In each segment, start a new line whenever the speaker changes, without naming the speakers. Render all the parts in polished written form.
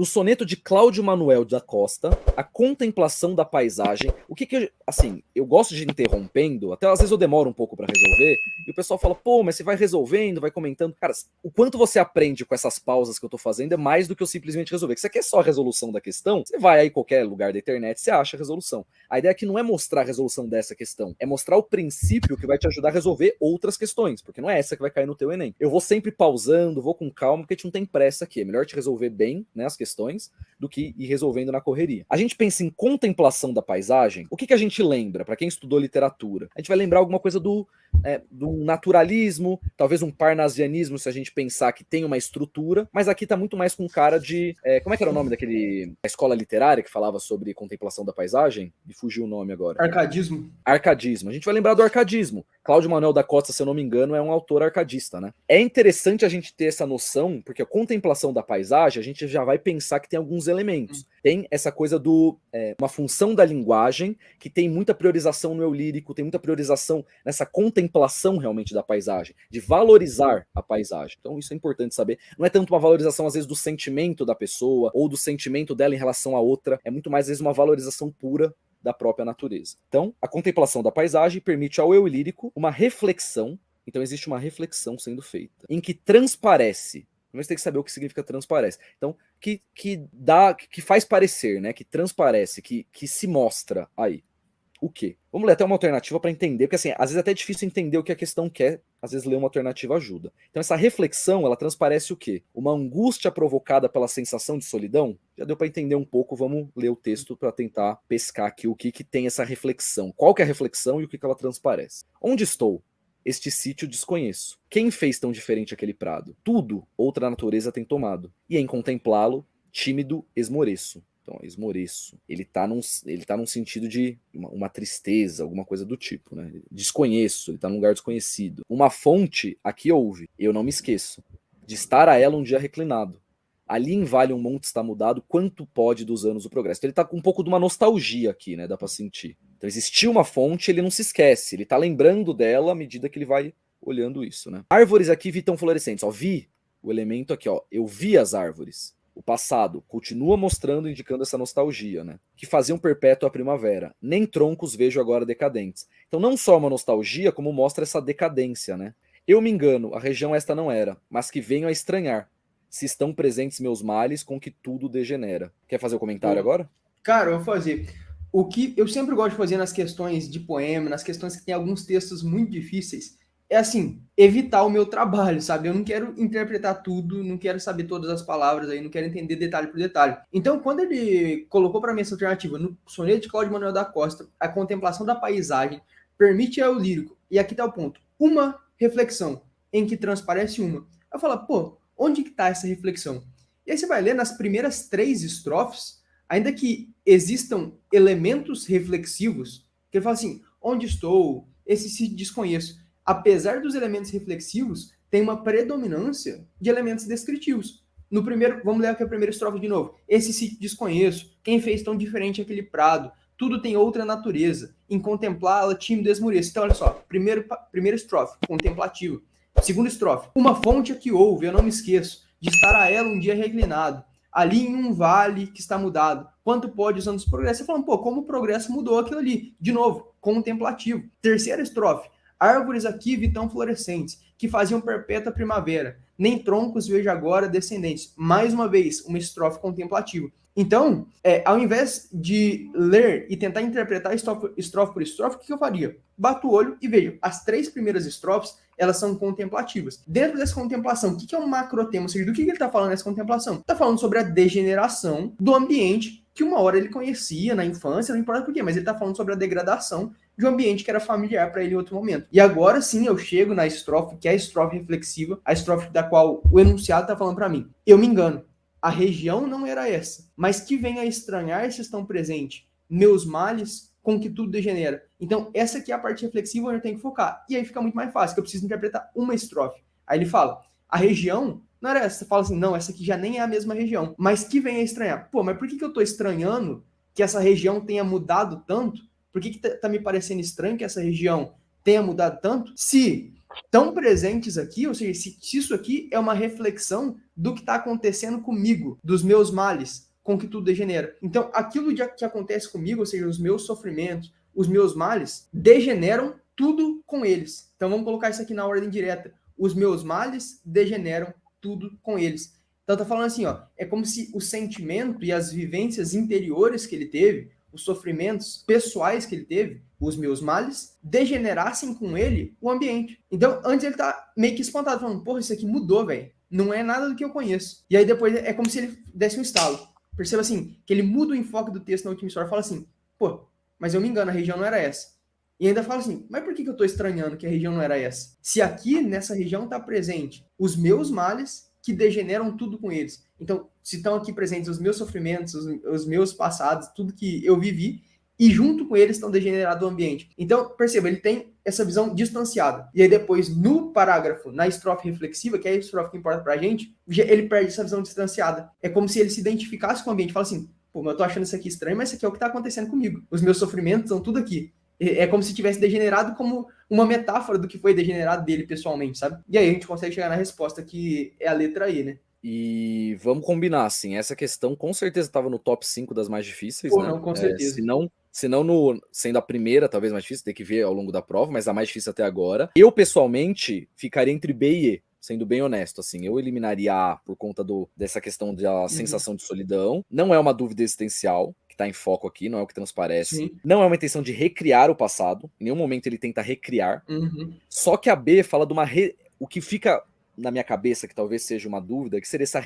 No soneto de Cláudio Manuel da Costa, a contemplação da paisagem. O que assim, eu gosto de ir interrompendo, até às vezes eu demoro um pouco pra resolver, e o pessoal fala, pô, mas você vai resolvendo, vai comentando. Cara, o quanto você aprende com essas pausas que eu tô fazendo é mais do que eu simplesmente resolver. Que você quer só a resolução da questão, você vai aí em qualquer lugar da internet, você acha a resolução. A ideia aqui não é mostrar a resolução dessa questão, é mostrar o princípio que vai te ajudar a resolver outras questões, porque não é essa que vai cair no teu Enem. Eu vou sempre pausando, vou com calma, porque a gente não tem pressa aqui. É melhor te resolver bem, né, as questões, do que ir resolvendo na correria. A gente pensa em contemplação da paisagem, o que a gente lembra, para quem estudou literatura? A gente vai lembrar alguma coisa do naturalismo, talvez um parnasianismo, se a gente pensar que tem uma estrutura, mas aqui tá muito mais com cara de... como é que era o nome da escola literária que falava sobre contemplação da paisagem? Me fugiu o nome agora.
Arcadismo.
Arcadismo. A gente vai lembrar do arcadismo. Cláudio Manuel da Costa, se eu não me engano, é um autor arcadista, né? É interessante a gente ter essa noção, porque a contemplação da paisagem, a gente já vai pensar que tem alguns elementos. Tem essa coisa uma função da linguagem, que tem muita priorização no eu lírico, tem muita priorização nessa contemplação realmente da paisagem, de valorizar a paisagem. Então isso é importante saber. Não é tanto uma valorização, às vezes, do sentimento da pessoa, ou do sentimento dela em relação à outra, é muito mais, às vezes, uma valorização pura da própria natureza. Então, a contemplação da paisagem permite ao eu lírico uma reflexão, então existe uma reflexão sendo feita, em que transparece. Mas tem que saber o que significa transparece. Então, que faz parecer, né? Que transparece, que se mostra aí. O quê? Vamos ler até uma alternativa para entender, porque assim, às vezes é até difícil entender o que a questão quer, às vezes ler uma alternativa ajuda. Então essa reflexão, ela transparece o quê? Uma angústia provocada pela sensação de solidão? Já deu para entender um pouco, vamos ler o texto para tentar pescar aqui o que tem essa reflexão. Qual que é a reflexão e o que ela transparece? Onde estou? Este sítio desconheço. Quem fez tão diferente aquele prado? Tudo outra natureza tem tomado. E em contemplá-lo, tímido esmoreço. Então, esmoreço. Ele tá num sentido de uma tristeza, alguma coisa do tipo, né? Desconheço, ele tá num lugar desconhecido. Uma fonte aqui houve, eu não me esqueço, de estar a ela um dia reclinado. Ali em vale um monte está mudado, quanto pode dos anos o progresso. Então, ele tá com um pouco de uma nostalgia aqui, né? Dá pra sentir. Então existiu uma fonte, ele não se esquece, ele tá lembrando dela à medida que ele vai olhando isso, né? Árvores aqui vi tão florescentes, ó, vi o elemento aqui, ó, eu vi as árvores. O passado continua mostrando, indicando essa nostalgia, né? Que faziam perpétua a primavera. Nem troncos vejo agora decadentes. Então não só uma nostalgia, como mostra essa decadência, né? Eu me engano, a região esta não era, mas que venho a estranhar. Se estão presentes meus males, com que tudo degenera. Quer fazer o comentário agora?
Cara, eu vou fazer. O que eu sempre gosto de fazer nas questões de poema, nas questões que tem alguns textos muito difíceis, é assim, evitar o meu trabalho, sabe? Eu não quero interpretar tudo, não quero saber todas as palavras aí, não quero entender detalhe por detalhe. Então, quando ele colocou para mim essa alternativa no soneto de Cláudio Manuel da Costa, a contemplação da paisagem permite ao lírico, e aqui tá o ponto, uma reflexão em que transparece uma. Eu falo, pô, onde que tá essa reflexão? E aí você vai ler nas primeiras 3 estrofes, ainda que existam elementos reflexivos, que ele fala assim, onde estou? Esse se desconheço. Apesar dos elementos reflexivos, tem uma predominância de elementos descritivos. No primeiro, vamos ler aqui a primeira estrofe de novo. Esse se desconheço, quem fez tão diferente aquele prado, tudo tem outra natureza, em contemplá-la tímido esmoreço. Então, olha só, primeira estrofe, contemplativo. Segunda estrofe, uma fonte que houve, eu não me esqueço, de estar a ela um dia reclinado, ali em um vale que está mudado. Quanto pode os anos progresso? Você falando, pô, como o progresso mudou aquilo ali? De novo, contemplativo. Terceira estrofe, árvores aqui vi tão florescentes, que faziam perpétua primavera, nem troncos vejo agora descendentes. Mais uma vez, uma estrofe contemplativa. Então, ao invés de ler e tentar interpretar estrofe por estrofe, o que eu faria? Bato o olho e vejo. As 3 primeiras estrofes, elas são contemplativas. Dentro dessa contemplação, o que é um macrotema? Ou seja, do que ele está falando nessa contemplação? Está falando sobre a degeneração do ambiente que uma hora ele conhecia na infância, não importa por quê, mas ele está falando sobre a degradação de um ambiente que era familiar para ele em outro momento. E agora sim eu chego na estrofe, que é a estrofe reflexiva, a estrofe da qual o enunciado está falando para mim. Eu me engano. A região não era essa, mas que venha a estranhar se estão presentes meus males com que tudo degenera. Então, essa aqui é a parte reflexiva onde eu tenho que focar. E aí fica muito mais fácil, que eu preciso interpretar uma estrofe. Aí ele fala, a região não era essa. Você fala assim, não, essa aqui já nem é a mesma região, mas que venha a estranhar. Pô, mas por que eu tô estranhando que essa região tenha mudado tanto? Por que tá me parecendo estranho que essa região tenha mudado tanto? Se tão presentes aqui, ou seja, se isso aqui é uma reflexão do que está acontecendo comigo, dos meus males, com que tudo degenera. Então, aquilo que acontece comigo, ou seja, os meus sofrimentos, os meus males, degeneram tudo com eles. Então, vamos colocar isso aqui na ordem direta. Os meus males degeneram tudo com eles. Então, tá falando assim, ó, é como se o sentimento e as vivências interiores que ele teve, os sofrimentos pessoais que ele teve, os meus males, degenerassem com ele o ambiente. Então, antes ele tá meio que espantado, falando, porra, isso aqui mudou, velho. Não é nada do que eu conheço. E aí depois é como se ele desse um estalo. Perceba assim, que ele muda o enfoque do texto na última história e fala assim, pô, mas eu me engano, a região não era essa. E ainda fala assim, mas por que eu tô estranhando que a região não era essa? Se aqui, nessa região, tá presente os meus males que degeneram tudo com eles. Então, se estão aqui presentes os meus sofrimentos, os meus passados, tudo que eu vivi, e junto com eles estão degenerado o ambiente. Então, perceba, ele tem essa visão distanciada. E aí depois, no parágrafo, na estrofe reflexiva, que é a estrofe que importa pra gente, ele perde essa visão distanciada. É como se ele se identificasse com o ambiente. Fala assim, pô, mas eu tô achando isso aqui estranho, mas isso aqui é o que tá acontecendo comigo. Os meus sofrimentos estão tudo aqui. É como se tivesse degenerado como uma metáfora do que foi degenerado dele pessoalmente, sabe? E aí a gente consegue chegar na resposta que é a letra E, né?
E vamos combinar, assim, essa questão com certeza estava no top 5 das mais difíceis,
Pô,
né?
não, com certeza.
Se não sendo a primeira, talvez mais difícil, tem que ver ao longo da prova, mas a mais difícil até agora. Eu, pessoalmente, ficaria entre B e E, sendo bem honesto, assim. Eu eliminaria A por conta dessa questão da sensação de solidão. Não é uma dúvida existencial, que tá em foco aqui, não é o que transparece.
Sim.
Não é uma intenção de recriar o passado. Em nenhum momento ele tenta recriar. Só que a B fala de o que fica na minha cabeça, que talvez seja uma dúvida, que seria essa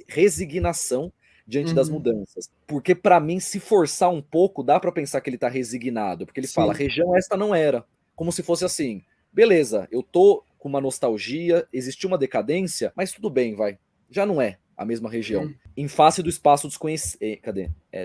resignação diante das mudanças. Porque para mim, se forçar um pouco, dá para pensar que ele tá resignado, porque ele fala, região esta não era, como se fosse assim, beleza, eu tô com uma nostalgia, existiu uma decadência, mas tudo bem, vai, já não é a mesma região. Em face do espaço desconhecido,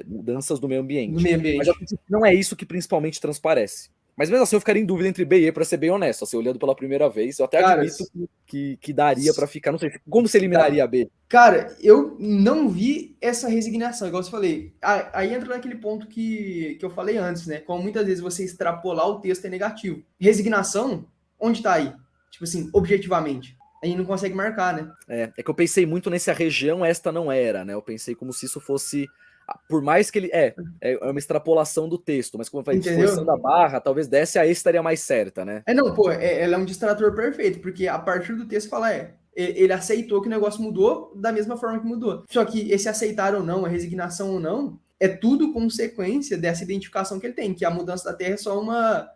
mudanças do meio ambiente.
Do meio ambiente.
Mas não é isso que principalmente transparece. Mas mesmo assim eu ficaria em dúvida entre B e E, pra ser bem honesto, assim, olhando pela primeira vez, eu até admito que daria pra ficar, não sei, como você eliminaria a B?
Cara, eu não vi essa resignação, igual eu falei. Aí entra naquele ponto que eu falei antes, né? Como muitas vezes você extrapolar o texto é negativo. Resignação, onde tá aí? Tipo assim, objetivamente. A gente não consegue marcar, né?
É que eu pensei muito nesse a região esta não era, né? Eu pensei como se isso fosse... Por mais que ele... É uma extrapolação do texto, mas como eu falei, esforçando a barra, talvez desse a E estaria mais certa, né?
Não, pô, ela é um distrator perfeito, porque a partir do texto fala, ele aceitou que o negócio mudou da mesma forma que mudou. Só que esse aceitar ou não, a resignação ou não, é tudo consequência dessa identificação que ele tem, que a mudança da Terra é só uma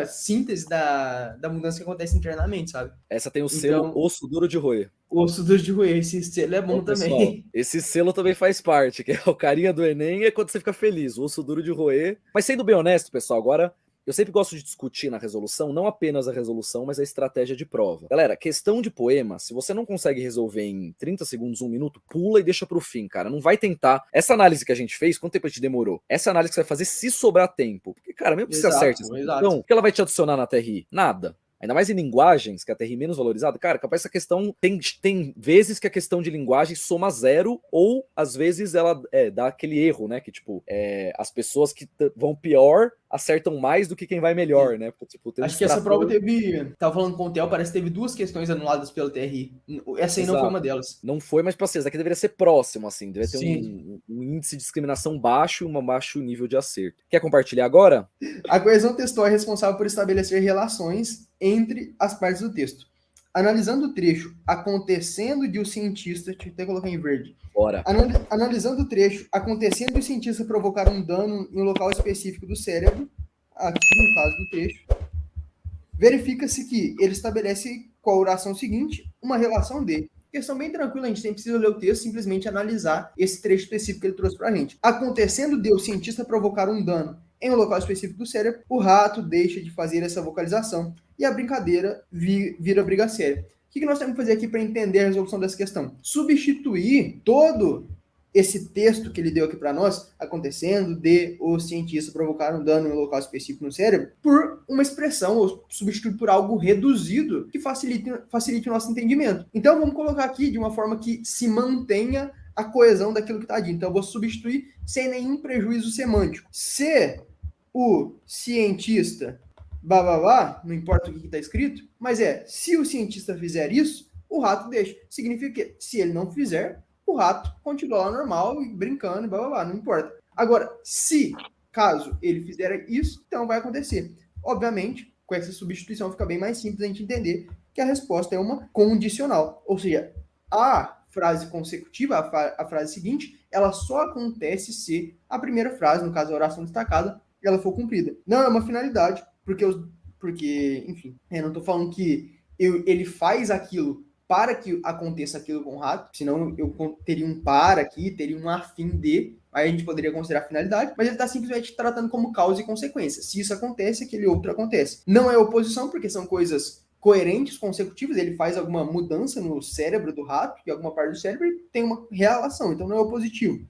síntese da mudança que acontece internamente, sabe?
Essa tem o selo osso duro de roer.
Osso duro de roer, esse selo é bom também.
Pessoal, esse selo também faz parte, que é o carinha do Enem, é quando você fica feliz, o osso duro de roer. Mas sendo bem honesto, pessoal, agora eu sempre gosto de discutir na resolução, não apenas a resolução, mas a estratégia de prova. Galera, questão de poema, se você não consegue resolver em 30 segundos, 1 minuto, pula e deixa pro fim, cara. Não vai tentar. Essa análise que a gente fez, quanto tempo a gente demorou? Essa análise que você vai fazer se sobrar tempo. Porque, cara, mesmo que você acerte essa questão, o que ela vai te adicionar na TRI? Nada. Ainda mais em linguagens, que a TRI menos valorizada, cara, capaz essa questão tem vezes que a questão de linguagem soma zero, ou às vezes ela dá aquele erro, né? Que, tipo, as pessoas que vão pior acertam mais do que quem vai melhor, né? Porque, tipo,
acho que essa prova teve... Tava falando com o Theo, parece que teve 2 questões anuladas pela TRI. Essa aí não foi uma delas.
Não foi, mas, tipo assim, essa aqui deveria ser próximo, assim. Deveria ter um índice de discriminação baixo e um baixo nível de acerto. Quer compartilhar agora?
A coesão textual é responsável por estabelecer relações entre as partes do texto. Analisando o trecho acontecendo de o cientista... Deixa eu até colocar em verde.
Bora.
Analisando o trecho acontecendo de o cientista provocar um dano em um local específico do cérebro, aqui no caso do trecho, verifica-se que ele estabelece com a oração seguinte uma relação de... Questão bem tranquila, a gente nem precisa ler o texto, simplesmente analisar esse trecho específico que ele trouxe pra gente. Acontecendo de o cientista provocar um dano em um local específico do cérebro, o rato deixa de fazer essa vocalização e a brincadeira vira briga séria. O que nós temos que fazer aqui para entender a resolução dessa questão? Substituir todo esse texto que ele deu aqui para nós, acontecendo de o cientista provocar um dano em um local específico no cérebro, por uma expressão, ou substituir por algo reduzido que facilite o nosso entendimento. Então, vamos colocar aqui de uma forma que se mantenha a coesão daquilo que está dito. Então, eu vou substituir sem nenhum prejuízo semântico. Se o cientista blá, blá, blá, não importa o que está escrito, mas se o cientista fizer isso, o rato deixa. Significa que se ele não fizer, o rato continua lá normal, brincando, blá, blá, blá, não importa. Agora, caso ele fizer isso, então vai acontecer. Obviamente, com essa substituição fica bem mais simples a gente entender que a resposta é uma condicional. Ou seja, a frase consecutiva, a frase seguinte, ela só acontece se a primeira frase, no caso a oração destacada, ela for cumprida. Não é uma finalidade, porque enfim, eu não estou falando que ele faz aquilo para que aconteça aquilo com o rato, senão eu teria um para aqui, teria um a fim de, aí a gente poderia considerar finalidade, mas ele está simplesmente tratando como causa e consequência. Se isso acontece, aquele outro acontece. Não é oposição, porque são coisas coerentes, consecutivas, ele faz alguma mudança no cérebro do rato, e alguma parte do cérebro tem uma relação, então não é opositivo.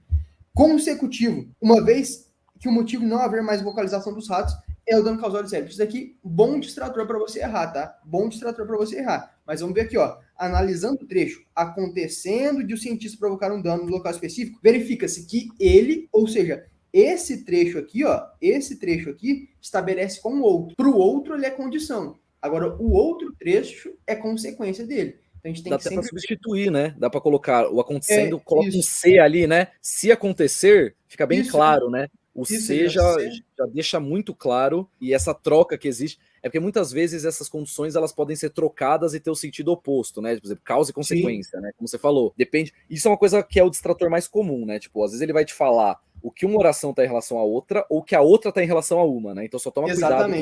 Consecutivo, uma vez que o motivo não haver mais vocalização dos ratos é o dano causal do cérebro. Isso daqui, bom distrator para você errar, tá? Bom distrator para você errar. Mas vamos ver aqui, ó. Analisando o trecho, acontecendo de o cientista provocar um dano no local específico, verifica-se que ele, ou seja, esse trecho aqui, ó, esse trecho aqui estabelece com o outro. Para o outro, ele é condição. Agora, o outro trecho é consequência dele. Então, a gente tem
Dá
que
até
sempre
para substituir, né? Dá para colocar o acontecendo, coloca
isso.
um C ali, né? Se acontecer, fica bem
Isso.
claro, né? O
Isso,
C já
C.
deixa muito claro, e essa troca que existe, é porque muitas vezes essas condições elas podem ser trocadas e ter o sentido oposto, né? Por exemplo, causa e consequência, né? Como você falou, depende. Isso é uma coisa que é o distrator mais comum, né? Tipo, às vezes ele vai te falar o que uma oração está em relação à outra, ou que a outra está em relação a uma, né? Então só toma cuidado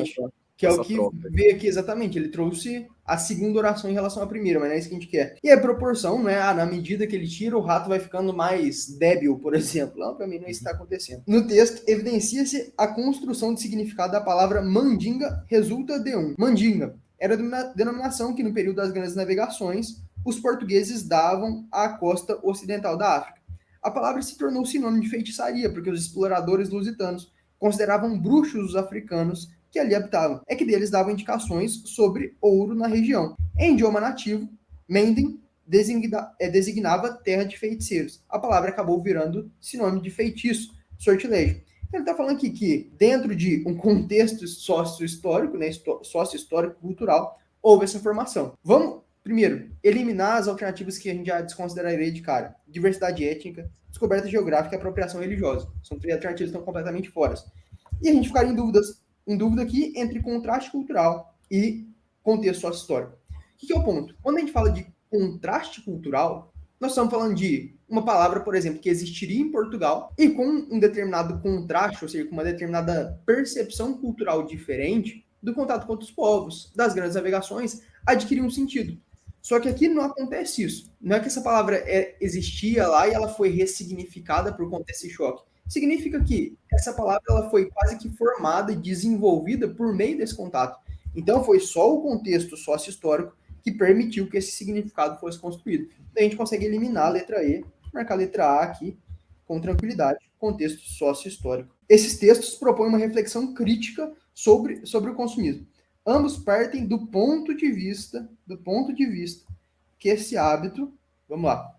que é
essa
o que
troca.
veio aqui exatamente. Ele trouxe a segunda oração em relação à primeira, mas não é isso que a gente quer. E a proporção, né? Na medida que ele tira, o rato vai ficando mais débil, por exemplo. Não, para mim não é isso que está acontecendo. No texto, evidencia-se a construção de significado da palavra mandinga resulta de um. Mandinga era a denominação que, no período das grandes navegações, os portugueses davam à costa ocidental da África. A palavra se tornou sinônimo de feitiçaria, porque os exploradores lusitanos consideravam bruxos os africanos que ali habitavam. É que deles davam indicações sobre ouro na região. Em idioma nativo, Menden designava terra de feiticeiros. A palavra acabou virando sinônimo de feitiço, sortilégio. Ele está falando aqui que, dentro de um contexto sócio-histórico, né, sócio-histórico-cultural, houve essa formação. Vamos, primeiro, eliminar as alternativas que a gente já desconsideraria de cara. Diversidade étnica, descoberta geográfica e apropriação religiosa. São três alternativas que estão completamente fora. E a gente ficaria em dúvida aqui entre contraste cultural e contexto sócio-histórico. O que é o ponto? Quando a gente fala de contraste cultural, nós estamos falando de uma palavra, por exemplo, que existiria em Portugal e com um determinado contraste, ou seja, com uma determinada percepção cultural diferente do contato com outros povos, das grandes navegações, adquirir um sentido. Só que aqui não acontece isso. Não é que essa palavra existia lá e ela foi ressignificada por conta desse choque. Significa que essa palavra ela foi quase que formada e desenvolvida por meio desse contato. Então, foi só o contexto sócio-histórico que permitiu que esse significado fosse construído. Então, a gente consegue eliminar a letra E, marcar a letra A aqui com tranquilidade, contexto sócio-histórico. Esses textos propõem uma reflexão crítica sobre o consumismo. Ambos partem do ponto de vista que esse hábito, vamos lá.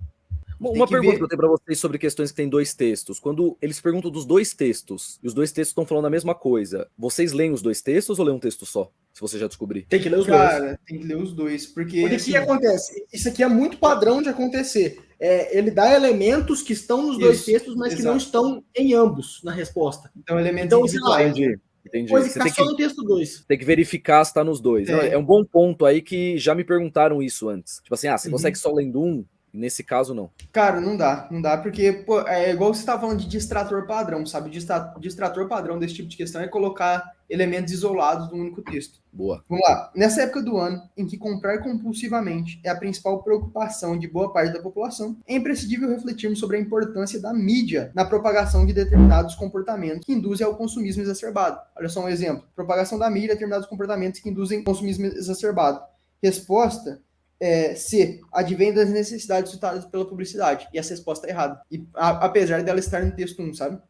Uma pergunta que eu tenho para vocês sobre questões que tem dois textos. Quando eles perguntam dos dois textos, e os dois textos estão falando a mesma coisa, vocês leem os dois textos ou leem um texto só? Se você já descobrir.
Tem que ler os dois.
Cara, tem que ler os dois. Porque
o que acontece? Isso aqui é muito padrão de acontecer. Ele dá elementos que estão nos dois textos, mas que não estão em ambos na resposta.
Então, elementos individuais.
Entendi.
Coisa que está só no texto 2.
Tem que verificar se está nos dois. É um bom ponto aí que já me perguntaram isso antes. Tipo assim, você consegue só lendo um? Nesse caso, não.
Cara, não dá, porque pô, é igual você estava falando de distrator padrão, sabe? Distrator padrão desse tipo de questão é colocar elementos isolados num único texto.
Boa.
Vamos lá. Nessa época do ano, em que comprar compulsivamente é a principal preocupação de boa parte da população, é imprescindível refletirmos sobre a importância da mídia na propagação de determinados comportamentos que induzem ao consumismo exacerbado. Olha só um exemplo. Propagação da mídia a determinados comportamentos que induzem consumismo exacerbado. Resposta... C, advém das necessidades suscitadas pela publicidade. E essa resposta é errada. E, apesar dela estar no texto 1, sabe?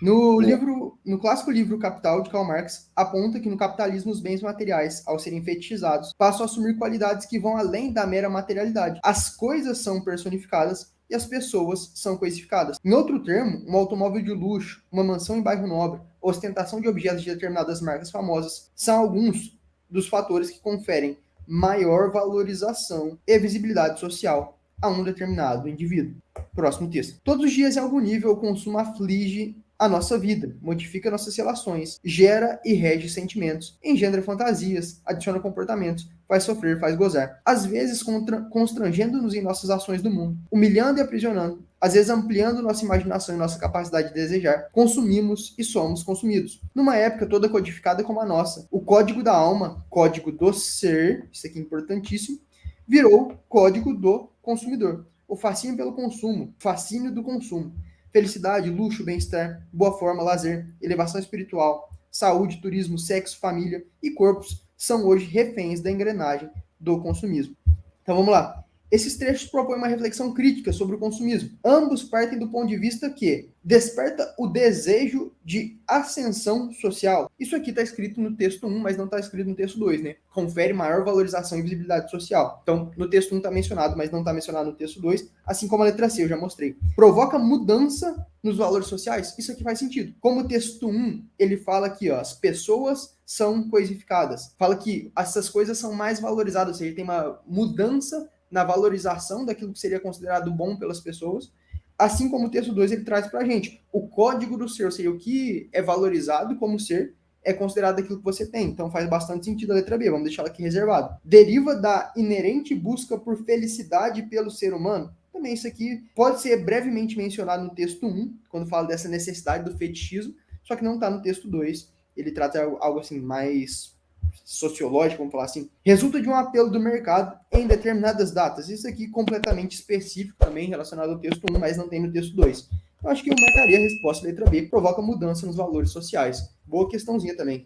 No clássico livro Capital, de Karl Marx, aponta que no capitalismo os bens materiais, ao serem fetichizados, passam a assumir qualidades que vão além da mera materialidade. As coisas são personificadas e as pessoas são coisificadas. Em outro termo, um automóvel de luxo, uma mansão em bairro nobre, ostentação de objetos de determinadas marcas famosas são alguns dos fatores que conferem maior valorização e visibilidade social a um determinado indivíduo. Próximo texto. Todos os dias, em algum nível, o consumo aflige a nossa vida, modifica nossas relações, gera e rege sentimentos, engendra fantasias, adiciona comportamentos, faz sofrer, faz gozar. Às vezes constrangendo-nos em nossas ações do mundo, humilhando e aprisionando, às vezes ampliando nossa imaginação e nossa capacidade de desejar. Consumimos e somos consumidos. Numa época toda codificada como a nossa, o código da alma, código do ser, isso aqui é importantíssimo, virou código do consumidor. O fascínio pelo consumo, fascínio do consumo. Felicidade, luxo, bem-estar, boa forma, lazer, elevação espiritual, saúde, turismo, sexo, família e corpos são hoje reféns da engrenagem do consumismo. Então vamos lá. Esses trechos propõem uma reflexão crítica sobre o consumismo. Ambos partem do ponto de vista que desperta o desejo de ascensão social. Isso aqui está escrito no texto 1, mas não está escrito no texto 2, né? Confere maior valorização e visibilidade social. Então, no texto 1 está mencionado, mas não está mencionado no texto 2, assim como a letra C, eu já mostrei. Provoca mudança nos valores sociais? Isso aqui faz sentido. Como o texto 1, ele fala que as pessoas são coisificadas. Fala que essas coisas são mais valorizadas, ou seja, tem uma mudança na valorização daquilo que seria considerado bom pelas pessoas, assim como o texto 2 ele traz para a gente o código do ser, ou seja, o que é valorizado como ser é considerado aquilo que você tem. Então faz bastante sentido a letra B, vamos deixar ela aqui reservado. Deriva da inerente busca por felicidade pelo ser humano. Também isso aqui pode ser brevemente mencionado no texto 1, quando fala dessa necessidade do fetichismo, só que não está no texto 2. Ele trata algo assim mais sociológico, vamos falar assim, resulta de um apelo do mercado em determinadas datas. Isso aqui completamente específico também relacionado ao texto 1, mas não tem no texto 2. Eu acho que eu marcaria a resposta letra B, que provoca mudança nos valores sociais. Boa questãozinha também.